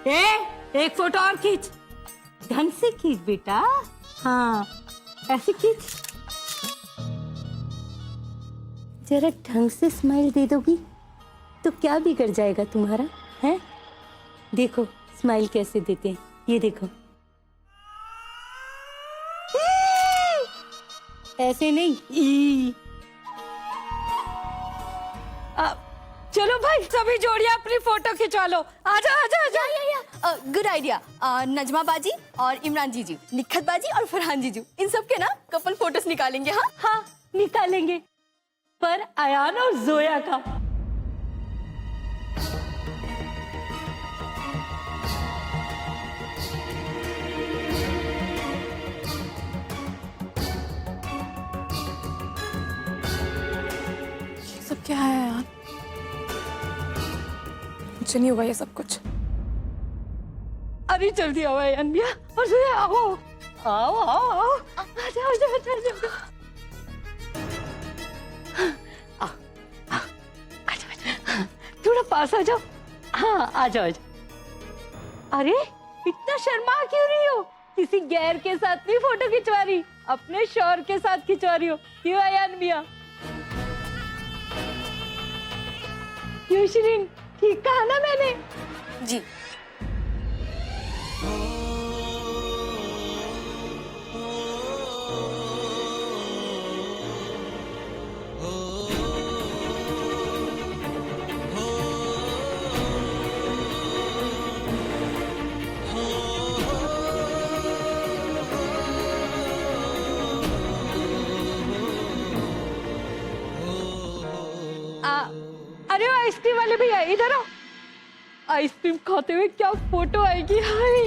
एक फोटो और खींच, ढंग से खींच बेटा। हाँ ऐसे खींच, जरा ढंग से स्माइल दे दोगी तो क्या बिगड़ जाएगा तुम्हारा, है? देखो स्माइल कैसे देते हैं, ये देखो। ऐसे नहीं, ई। चलो भाई सभी जोड़ियां अपनी फोटो खिंचवा लो। आजा आजा आजा। Good idea. नजमा बाजी और इमरान जीजू, निखत बाजी और फरहान जीजू, इन सब के ना कपल फोटोस निकालेंगे। हाँ हाँ निकालेंगे, पर अयान और जोया का। सब क्या है यार, मुझे नहीं होगा ये सब कुछ। अरे जल्दी आओ अयान भैया और जोया, आओ आओ आओ आओ, आजा आजा आजा आजा। थोड़ा पास आ जाओ। हाँ आ जाओ आ जाओ। अरे इतना शर्मा क्यों रही हो? किसी गैर के साथ नहीं फोटो खिंचवा रही, अपने शौहर के साथ खिंचवा रही हो, क्यों अयान भैया? क्यों शिरीन, ठीक कहा ना मैंने? जी। अरे आइसक्रीम वाले भैया इधर आओ, आइसक्रीम खाते हुए क्या फोटो आएगी। हाय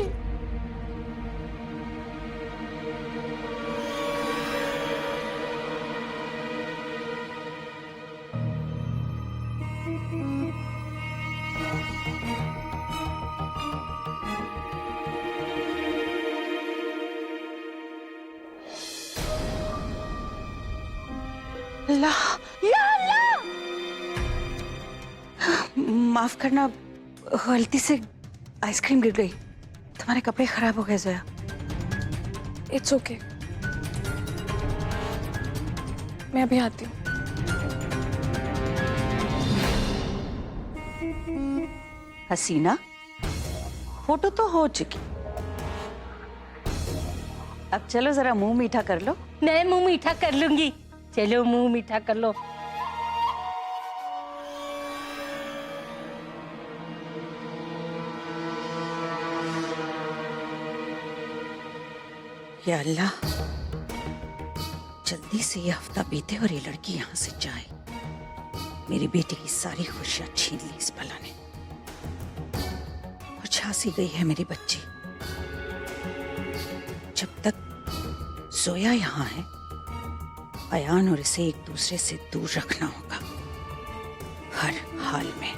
अल्लाह, या अल्लाह। माफ करना, गलती से आइसक्रीम गिर गई, तुम्हारे कपड़े खराब हो गए जोया। इट्स ओके, मैं अभी आती हूँ। हसीना, फोटो तो हो चुकी, अब चलो जरा मुंह मीठा कर लो। मैं मुंह मीठा कर लूंगी, चलो मुंह मीठा कर लो। या अल्लाह, जल्दी से ये हफ्ता बीते और ये लड़की यहाँ से जाए। मेरी बेटी की सारी खुशियां छीन ली इस बला ने, और झांसी गई है मेरी बच्ची। जब तक जोया यहाँ है, अयान और इसे एक दूसरे से दूर रखना होगा, हर हाल में।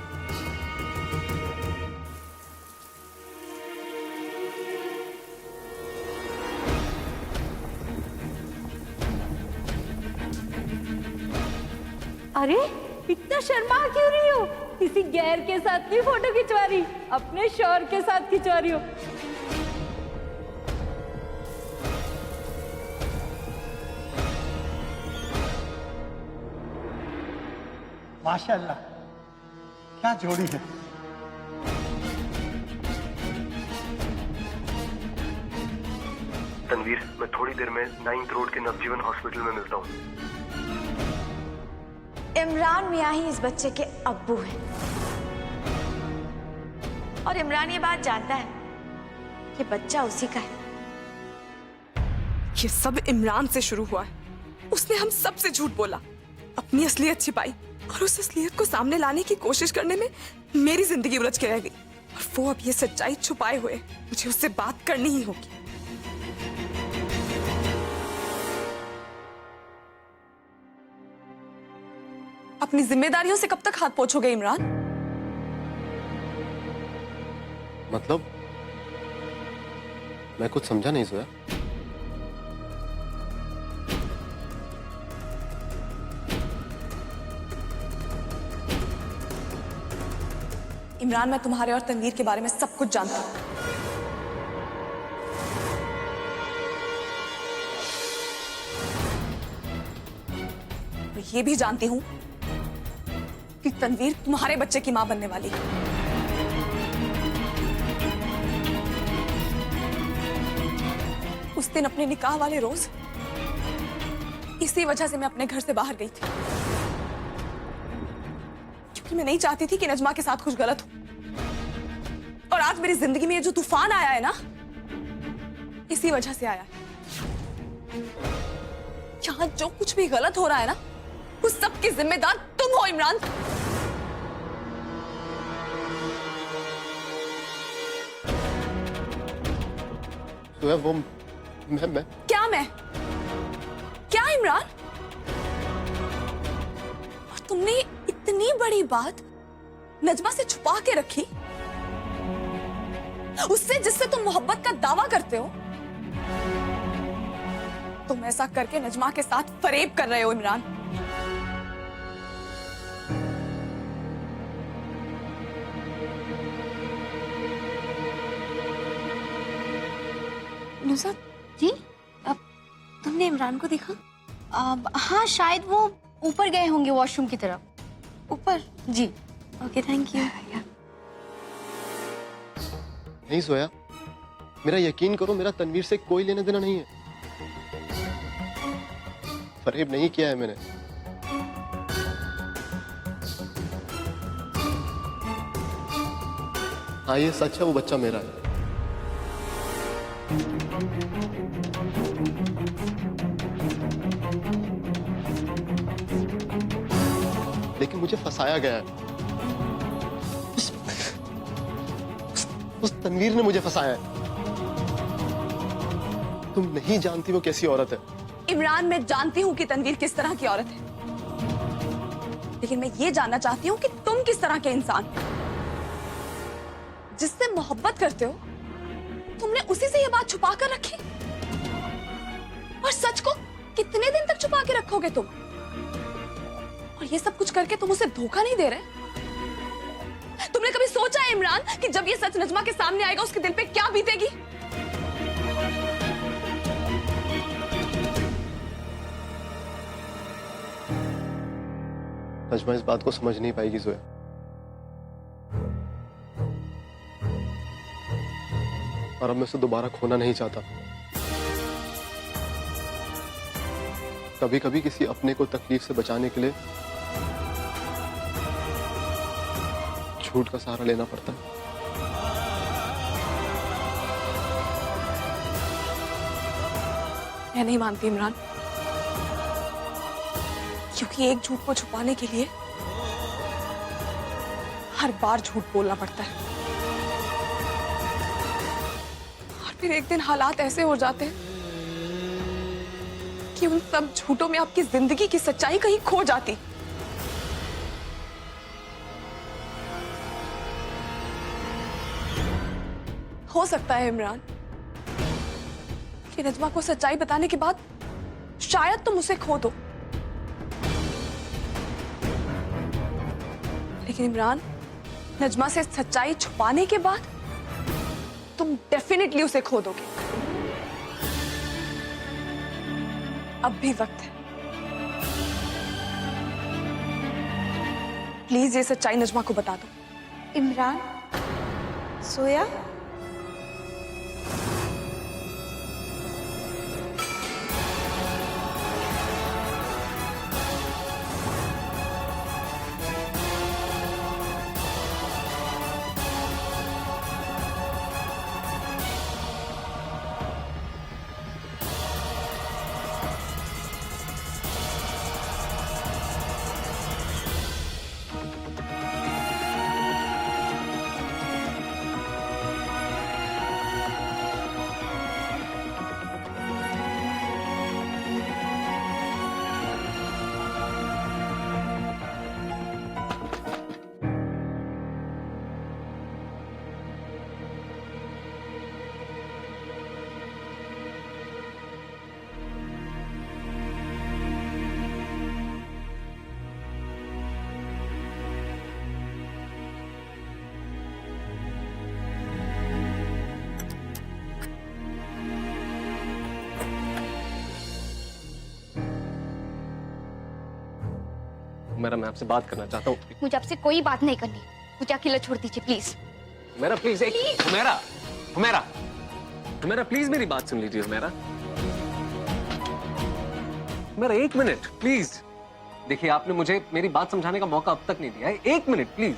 अरे इतना शर्मा क्यों रही हो? किसी गैर के साथ नहीं फोटो खिंचवा रही, अपने शौहर के साथ खिंचवा रही हो। माशाल्लाह, क्या जोड़ी है। तनवीर, मैं थोड़ी देर में 9th रोड के नवजीवन हॉस्पिटल में मिलता हूँ। इमरान मियां ही इस बच्चे के अब्बू हैं, और इमरान ये बात जानता है कि बच्चा उसी का है। ये सब इमरान से शुरू हुआ है। उसने हम सब से झूठ बोला, अपनी असलियत छिपाई, और उस असलियत को सामने लाने की कोशिश करने में मेरी जिंदगी उलझ के रह गई। और वो अब ये सच्चाई छुपाए हुए, मुझे उससे बात करनी ही होगी। अपनी जिम्मेदारियों से कब तक हाथ पोंछोगे इमरान? मतलब मैं कुछ समझा नहीं जोया। इमरान, मैं तुम्हारे और तनवीर के बारे में सब कुछ जानती हूँ। मैं ये भी जानती हूँ कि तनवीर तुम्हारे बच्चे की मां बनने वाली है। उस दिन अपने निकाह वाले रोज इसी वजह से मैं अपने घर से बाहर गई थी, क्योंकि मैं नहीं चाहती थी कि नजमा के साथ कुछ गलत हो। और आज मेरी जिंदगी में ये जो तूफान आया है ना, इसी वजह से आया है। यहाँ जो कुछ भी गलत हो रहा है ना, उस सब की जिम्मेदार तुम हो इमरान। तो वो मैं क्या इमरान? और तुमने इतनी बड़ी बात नजमा से छुपा के रखी, उससे जिससे तुम मोहब्बत का दावा करते हो। तुम ऐसा करके नजमा के साथ फरेब कर रहे हो इमरान। नुसरत जी, अब तुमने इमरान को देखा? हाँ, शायद वो ऊपर गए होंगे वॉशरूम की तरफ। ऊपर? जी। Okay, thank you. नहीं सोया, मेरा यकीन करो, मेरा तनवीर से कोई लेना देना नहीं है। फरेब नहीं किया है मैंने। हाँ, ये सच है, वो बच्चा मेरा है। लेकिन मुझे फंसाया गया है। उस तनवीर ने मुझे फंसाया है। तुम नहीं जानती वो कैसी औरत है। इमरान, मैं जानती हूँ कि तनवीर किस तरह की औरत है, लेकिन मैं ये जानना चाहती हूँ कि तुम किस तरह के इंसान हो। जिससे मोहब्बत करते हो, तुमने उसी से ये बात छुपा कर रखी। और सच को कितने दिन तक छुपा के रखोगे तुम? और ये सब कुछ करके तुम उसे धोखा नहीं दे रहे? तुमने कभी सोचा है इमरान कि जब ये सच नजमा के सामने आएगा, उसके दिल पे क्या बीतेगी? नजमा इस बात को समझ नहीं पाएगी जोया। और अब मैं उसे दोबारा खोना नहीं चाहता। कभी कभी किसी अपने को तकलीफ से बचाने के लिए झूठ का सहारा लेना पड़ता है। मैं नहीं मानती इमरान, क्योंकि एक झूठ को छुपाने के लिए हर बार झूठ बोलना पड़ता है। और फिर एक दिन हालात ऐसे हो जाते हैं कि उन सब झूठों में आपकी जिंदगी की सच्चाई कहीं खो जाती। हो सकता है इमरान कि नजमा को सच्चाई बताने के बाद शायद तुम उसे खो दो, लेकिन इमरान, नजमा से सच्चाई छुपाने के बाद तुम डेफिनेटली उसे खो दोगे। अब भी वक्त है। प्लीज ये सच्चाई नजमा को बता दो। इमरान, सोया? हुमैरा, मैं आपसे बात करना चाहता हूँ। मुझे आपसे कोई बात नहीं करनी, मुझे अकेला छोड़ दीजिए प्लीज। हुमैरा प्लीज, एक हुमैरा, हुमैरा, हुमैरा प्लीज मेरी बात सुन लीजिए। हुमैरा, हुमैरा एक मिनट प्लीज। देखिए, आपने मुझे मेरी बात समझाने का मौका अब तक नहीं दिया है। एक मिनट प्लीज।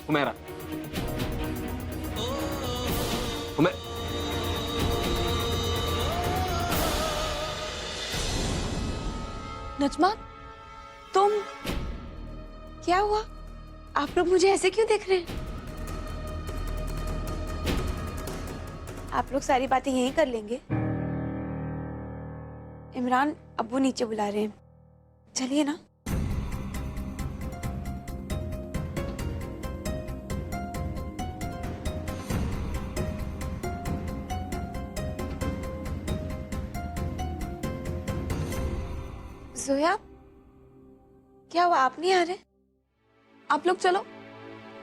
हुमैरा, नजमा, तुम क्या हुआ? आप लोग मुझे ऐसे क्यों देख रहे हैं? आप लोग सारी बातें यहीं कर लेंगे। इमरान अब्बू नीचे बुला रहे हैं, चलिए ना। जोया, क्या हुआ? आप नहीं आ रहे? आप लोग चलो,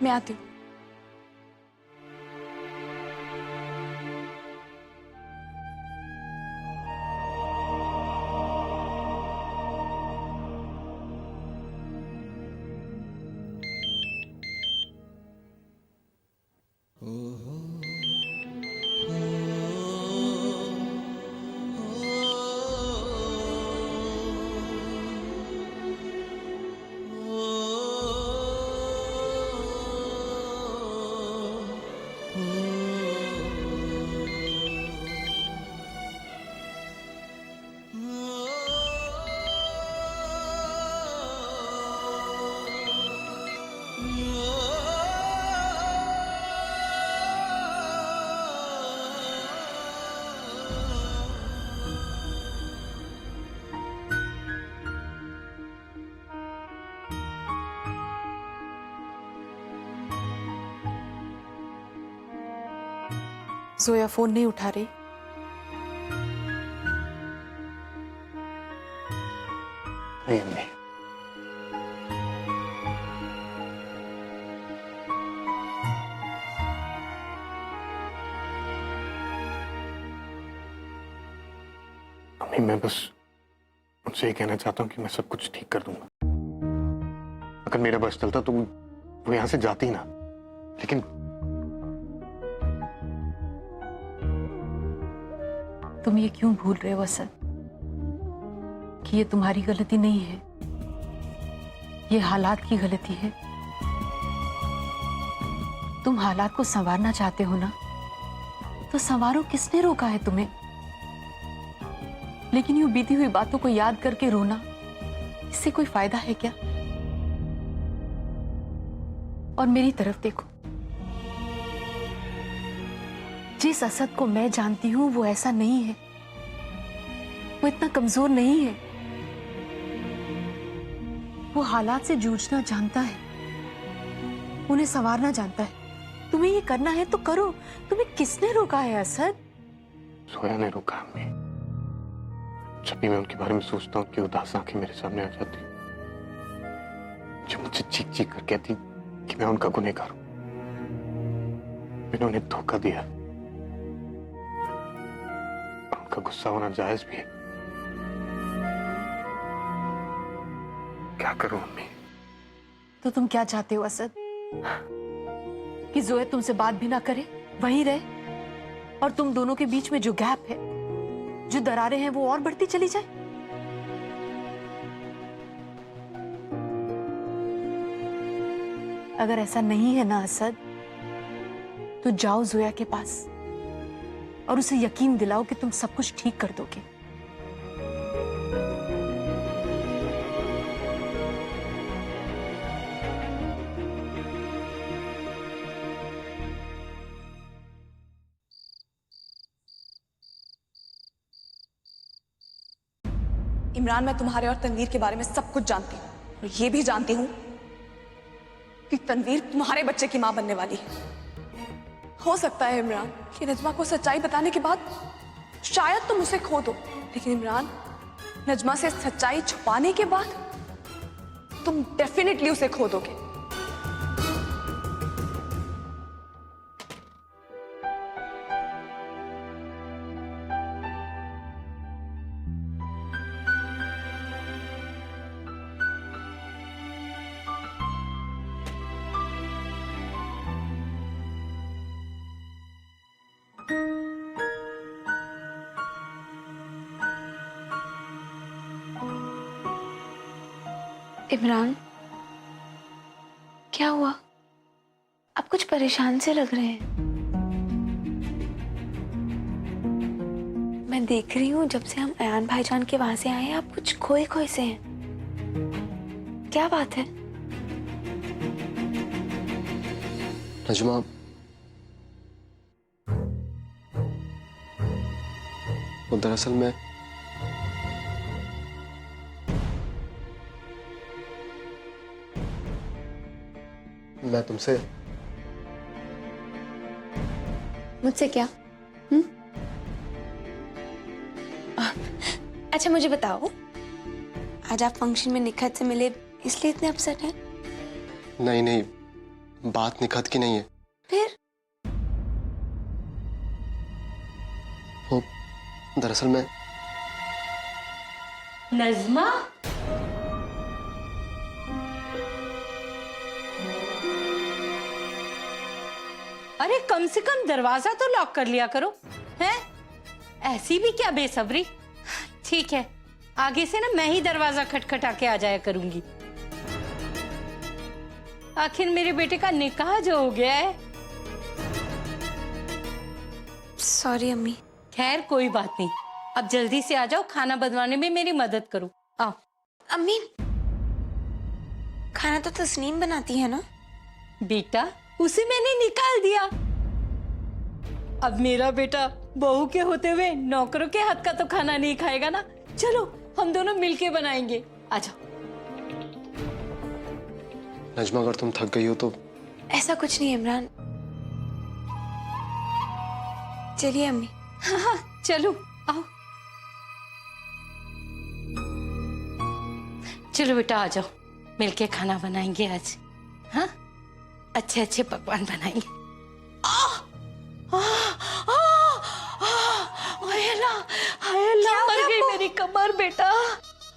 मैं आती हूँ। जोया फोन नहीं उठा रही। नहीं अम्मी, अम्मी मैं बस उनसे ये कहना चाहता हूँ कि मैं सब कुछ ठीक कर दूंगा। अगर मेरा बस चलता तो वो यहाँ से जाती ना, लेकिन तुम ये क्यों भूल रहे हो असद कि ये तुम्हारी गलती नहीं है, ये हालात की गलती है। तुम हालात को संवारना चाहते हो ना, तो संवारो। किसने रोका है तुम्हें? लेकिन यूं बीती हुई बातों को याद करके रोना, इससे कोई फायदा है क्या? और मेरी तरफ देखो, जिस असद को मैं जानती हूं वो ऐसा नहीं है, वो इतना कमजोर नहीं है। वो हालात से जूझना जानता है, उन्हें संवारना जानता है। तुम्हें ये करना है तो करो। तुम्हें किसने रोका है असद? सोया ने रोका अम्मी। जब भी मैं उनके बारे में सोचता हूँ कि उदास आंखें मेरे सामने आ जाती, जो मुझे चीख चीख कर कहती कि मैं उनका गुनहगार हूं, मैंने उन्हें धोखा दिया। उनका गुस्सा होना जायज भी है। क्या करूं अम्मी? तो तुम क्या चाहते हो असद? कि जोया तुमसे बात भी ना करे, वहीं रहे, और तुम दोनों के बीच में जो गैप है, जो दरारें हैं, वो और बढ़ती चली जाए? अगर ऐसा नहीं है ना असद, तो जाओ जोया के पास और उसे यकीन दिलाओ कि तुम सब कुछ ठीक कर दोगे। इमरान, मैं तुम्हारे और तनवीर के बारे में सब कुछ जानती हूँ, और ये भी जानती हूँ कि तनवीर तुम्हारे बच्चे की मां बनने वाली है। हो सकता है इमरान कि नजमा को सच्चाई बताने के बाद शायद तुम उसे खो दो, लेकिन इमरान, नजमा से सच्चाई छुपाने के बाद तुम डेफिनेटली उसे खो दोगे। इमरान, क्या हुआ? आप कुछ परेशान से लग रहे हैं। मैं देख रही हूँ जब से हम अयान भाईजान के वहां से आए हैं, आप कुछ खोए खोए से हैं। क्या बात है? नजमा, वो दरअसल मैं तुमसे मुझसे क्या? अच्छा मुझे बताओ, आज आप फंक्शन में निखत से मिले इसलिए इतने अपसेट हैं? नहीं नहीं, बात निखत की नहीं है। फिर? वो दरअसल मैं नज़मा, अरे कम से कम दरवाजा तो लॉक कर लिया करो, हैं? ऐसी भी क्या बेसब्री। ठीक है, आगे से ना मैं ही दरवाजा खटखटा के आ जाया करूंगी। आखिर मेरे बेटे का निकाह जो हो गया है। सॉरी अम्मी। खैर कोई बात नहीं, अब जल्दी से आ जाओ, खाना बनवाने में मेरी मदद करो। आओ। अम्मी, खाना तो तस्नीम बनाती है ना? बेटा, उसे मैंने निकाल दिया। अब मेरा बेटा बहू के होते हुए नौकरों के हाथ का तो खाना नहीं खाएगा ना। चलो हम दोनों मिलके बनाएंगे, आ जाओ। नजमा, अगर तुम थक गई हो तो। ऐसा कुछ नहीं इमरान, चलिए अम्मी। हाँ, चलो आओ। चलो बेटा आ जाओ, मिलके खाना बनाएंगे आज। हाँ, अच्छे अच्छे पकवान बनाएंगे। मर गई मेरी कमर बेटा।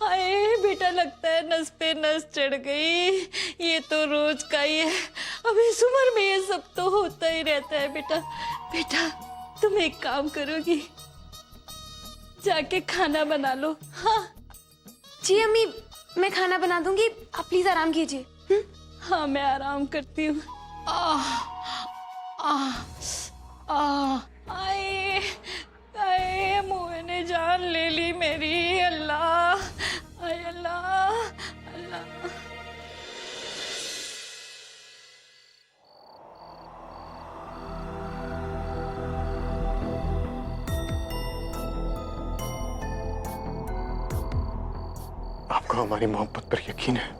हाय बेटा, लगता है नस पे नस चढ़ गई। ये तो रोज का ही है, अब इस उम्र में ये सब तो होता ही रहता है बेटा। बेटा तुम एक काम करोगी, जाके खाना बना लो। हाँ जी अम्मी, मैं खाना बना दूंगी, आप प्लीज आराम कीजिए। हाँ मैं आराम करती हूँ। आए आए, मुँह ने जान ले ली मेरी। अल्लाह, आए अल्लाह, अल्लाह। आपको हमारी मोहब्बत पर यकीन है?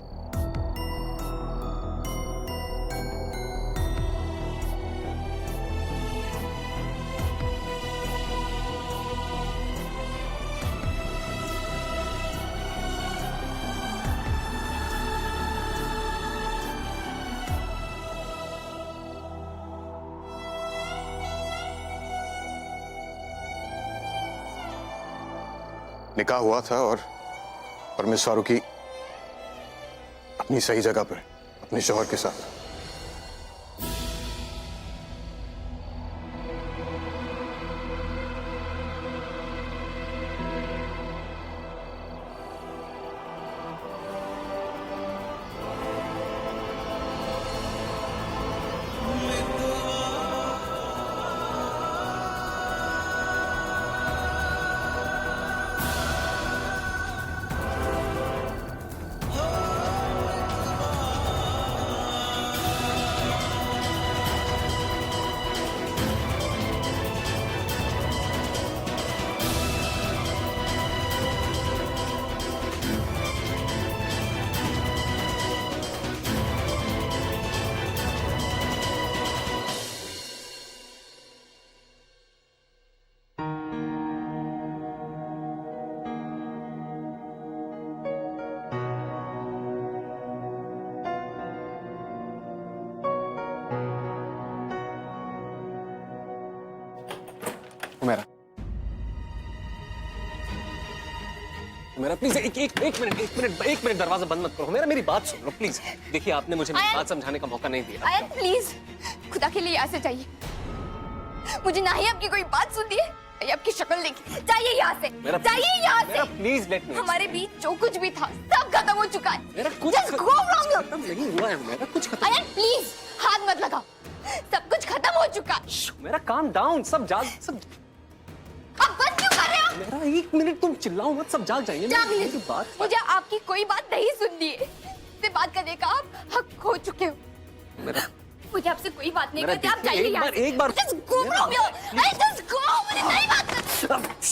निकाह हुआ था और मिस फारूकी अपनी सही जगह पर अपने शौहर के साथ। मेरा प्लीज एक मिनट दरवाजा बंद मत करो। मेरी बात सुन लो प्लीज। देखिए, आपने मुझे मेरी बात समझाने का मौका नहीं दिया। आयन प्लीज, खुदा के लिए यहाँ से जाइए। मुझे ना ही आपकी कोई बात सुनती है, चाहिए आपकी शक्ल देखी, जाइए यहाँ से, मेरा जाइए यहाँ मेरा से। प्लीज लेट मी हमारे बीच जो कुछ भी था सब खत्म हो चुका है। मेरा कुछ Just go from here. खत्म नहीं हुआ है, मेरा कुछ खत्म अयन प्लीज हाथ मत लगाओ, सब कुछ खत्म हो चुका है। मेरा काम डाउन, सब अब बंद क्यों कर रहे हो? मेरा 1 मिनट, तुम चिल्लाओ मत, सब जाग जाएंगे। जाग ले। मेरी बात मुझे आपकी कोई बात नहीं सुननी है। से बात करने का आप हक खो चुके हो। मेरा मुझे आपसे कोई बात नहीं मेरा करती, आप देखिए, जाइए एक यहाँ बार- से। एक बार- Just go from here. Just go, मुझे नहीं बात करनी।